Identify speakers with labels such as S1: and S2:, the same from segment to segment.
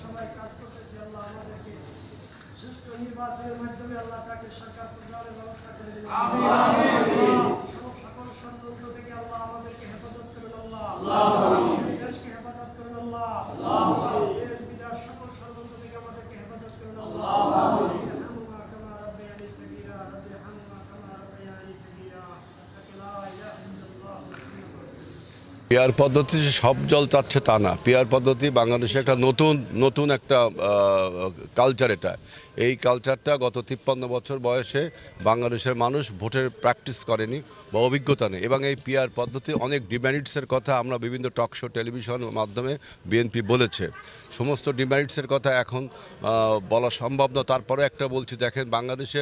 S1: সবাই কাজ করতেছি, আল্লাহ আমাদেরকে সুষ্ঠু নির্বাচনের মাধ্যমে আল্লাহ তাকে সরকার প্রদানের ব্যবস্থা করে দিন। সকল ষড়যন্ত্র থেকে আল্লাহ আমাদেরকে হেফাজত করুন। আল্লাহ দেশকে হেফাজত করুন। আল্লাহ দেশ বিদেশ সকল ষড়যন্ত্র থেকে আমাদেরকে হেফাজত করুন। আল্লাহ
S2: পিয়ার পদ্ধতি সব জল চাচ্ছে তা না। পিয়ার পদ্ধতি বাংলাদেশে একটা নতুন একটা কালচার। এই কালচারটা গত 53 বছর বয়সে বাংলাদেশের মানুষ ভোটের প্র্যাকটিস করেনি বা অভিজ্ঞতা নেই, এবং এই পিয়ার পদ্ধতি অনেক ডিমেরিটসের কথা আমরা বিভিন্ন টক শো টেলিভিশন মাধ্যমে বিএনপি বলেছে। সমস্ত ডিমেরিটসের কথা এখন বলা সম্ভব না, তারপরে একটা বলছি, দেখেন বাংলাদেশে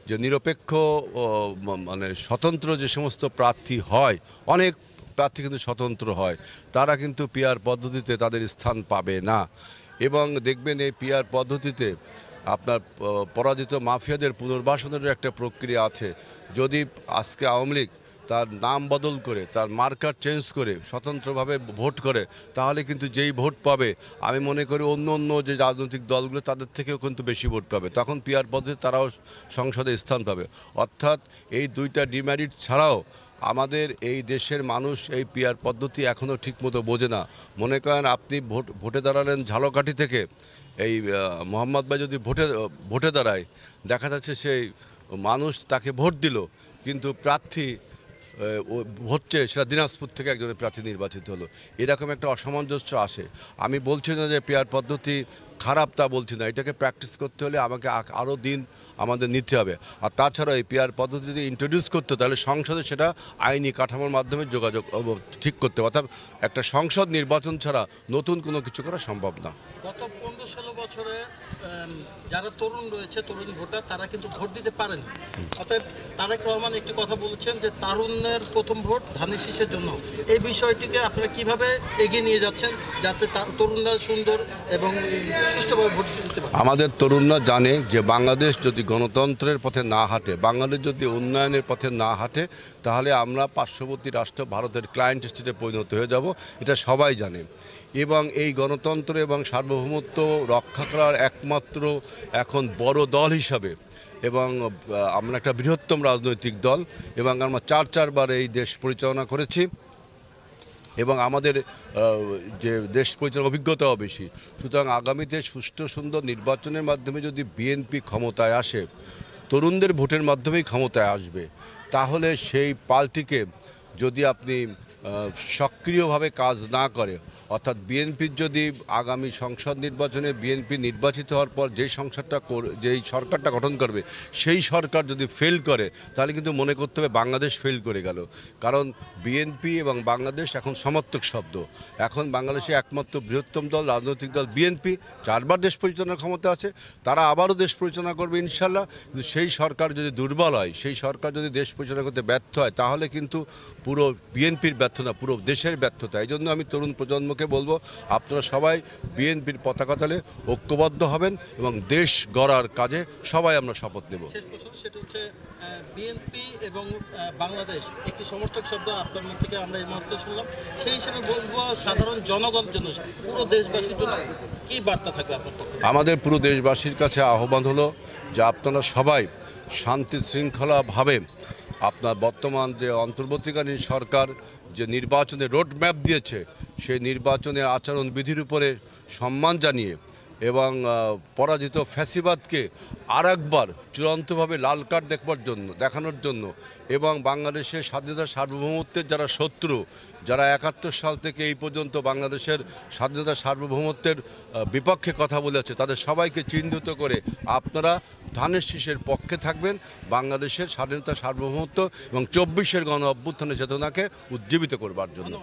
S2: যে নিরপেক্ষ মানে স্বতন্ত্র যে সমস্ত প্রার্থী হয়, অনেক প্রার্থী কিন্তু স্বতন্ত্র হয়, তারা কিন্তু পিয়ার পদ্ধতিতে তাদের স্থান পাবে না। এবং দেখবেন এই পিয়ার পদ্ধতিতে আপনার পরাজিত মাফিয়াদের পুনর্বাসনের একটা প্রক্রিয়া আছে। যদি আজকে আওয়ামী লীগ তার নাম বদল করে, তার মার্কার চেঞ্জ করে স্বতন্ত্রভাবে ভোট করে, তাহলে কিন্তু যেই ভোট পাবে, আমি মনে করি অন্য যে রাজনৈতিক দলগুলো তাদের থেকেও কিন্তু বেশি ভোট পাবে। তখন পিয়ার পদ্ধতি তারাও সংসদে স্থান পাবে। অর্থাৎ এই দুইটা ডিমেরিট ছাড়াও আমাদের এই দেশের মানুষ এই পিয়ার পদ্ধতি এখনও ঠিকমতো বোঝে না। মনে করেন আপনি ভোটে দাঁড়ালেন ঝালকাঠি থেকে, এই মোহাম্মদ ভাই যদি ভোটে দাঁড়ায়, দেখা যাচ্ছে সেই মানুষ তাকে ভোট দিল, কিন্তু প্রার্থী হচ্ছে সেটা দিনাজপুর থেকে একজনের প্রার্থী নির্বাচিত হলো। এরকম একটা অসামঞ্জস্য আসে। আমি বলছি না যে পিয়ার পদ্ধতি খারাপ, তা বলছি না। এটাকে প্র্যাকটিস করতে হলে আমাকে আরও দিন আমাদের নিতে হবে। আর তাছাড়া এই পিয়ার পদ্ধতি যদি ইন্ট্রোডিউস করতে, তাহলে সংসদে সেটা আইনি কাঠামোর মাধ্যমে যোগাযোগ ঠিক করতে হবে। অর্থাৎ একটা সংসদ নির্বাচন ছাড়া নতুন কোনো কিছু করা সম্ভব না।
S3: গত 15-16 বছরে যারা তরুণ রয়েছে, তরুণ ভোটার, তারা কিন্তু ভোট দিতে পারেন। অতএব তারেক রহমান একটি কথা বলেছেন যে তারুণ্যের প্রথম ভোট ধানের শীষের জন্য। এই বিষয়টিকে আপনারা কিভাবে এগিয়ে নিয়ে যাচ্ছেন যাতে তরুণরা সুন্দর এবং সুষ্ঠুভাবে ভোট দিতে পারে?
S2: আমাদের তরুণরা জানে যে বাংলাদেশ যদি গণতন্ত্রের পথে না হাঁটে, বাংলাদেশ যদি উন্নয়নের পথে না হাঁটে, তাহলে আমরা পার্শ্ববর্তী রাষ্ট্র ভারতের ক্লায়েন্ট স্টেটে পরিণত হয়ে যাব। এটা সবাই জানে। এবং এই গণতন্ত্র এবং সার্বভৌমত্ব রক্ষা করার একমাত্র এখন বড় দল হিসাবে, এবং আমরা একটা বৃহত্তম রাজনৈতিক দল, এবং আমরা চারবার এই দেশ পরিচালনা করেছি, এবং আমাদের যে দেশ পরিচালনার অভিজ্ঞতাও বেশি। সুতরাং আগামীতে সুষ্ঠু সুন্দর নির্বাচনের মাধ্যমে যদি বিএনপি ক্ষমতায় আসে, তরুণদের ভোটের মাধ্যমেই ক্ষমতায় আসবে, তাহলে সেই পার্টিকে যদি আপনি সক্রিয়ভাবে কাজ না করে, অর্থাৎ বিএনপির যদি আগামী সংসদ নির্বাচনে বিএনপি নির্বাচিত হওয়ার পর যেই সরকারটা গঠন করবে, সেই সরকার যদি ফেল করে, তাহলে কিন্তু মনে করতে হবে বাংলাদেশ ফেল করে গেল। কারণ বিএনপি এবং বাংলাদেশ এখন সমর্থক শব্দ। এখন বাংলাদেশে একমাত্র বৃহত্তম দল, রাজনৈতিক দল বিএনপি, চারবার দেশ পরিচালনার ক্ষমতা আছে, তারা আবারও দেশ পরিচালনা করবে ইনশাল্লাহ। কিন্তু সেই সরকার যদি দুর্বল হয়, সেই সরকার যদি দেশ পরিচালনা করতে ব্যর্থ হয়, তাহলে কিন্তু পুরো বিএনপির ব্যর্থ না, পুরো দেশের ব্যর্থতা। এই জন্য আমি তরুণ প্রজন্মকে বলবো, আপনারা সবাই বিএনপির পতাকা তলে ঐক্যবদ্ধ হবেন এবং দেশ গড়ার কাজে সবাই আমরা শপথ নেব।
S3: শেষ প্রশ্ন, সেটা হচ্ছে বিএনপি এবং বাংলাদেশ একটি সমর্থক শব্দ আপনার মুখ থেকে আমরা এই মুহূর্তে শুনলাম। সেই হিসেবে বলবো সাধারণ জনগণের জন্য, পুরো দেশবাসীর জন্য কী বার্তা থাকবে আপনার পক্ষে?
S2: আমাদের পুরো দেশবাসীর কাছে আহ্বান হলো যে আপনারা সবাই শান্তি শৃঙ্খলাভাবে আপনার বর্তমান যে অন্তর্বর্তীকালীন সরকার যে নির্বাচনের রোড ম্যাপ দিয়েছে, সেই নির্বাচনের আচরণবিধির উপরে সম্মান জানিয়ে এবং পরাজিত ফ্যাসিবাদকে আরেকবার চূড়ান্তভাবে লাল কার্ড দেখানোর জন্য, এবং বাংলাদেশের স্বাধীনতা সার্বভৌমত্বের যারা শত্রু, যারা 71 সাল থেকে এই পর্যন্ত বাংলাদেশের স্বাধীনতা সার্বভৌমত্বের বিপক্ষে কথা বলেছে, তাদের সবাইকে চিহ্নিত করে আপনারা ধানের শীষের পক্ষে থাকবেন, বাংলাদেশের স্বাধীনতা সার্বভৌমত্ব এবং 24-এর গণ অভ্যুত্থানের চেতনাকে উজ্জীবিত করবার জন্য।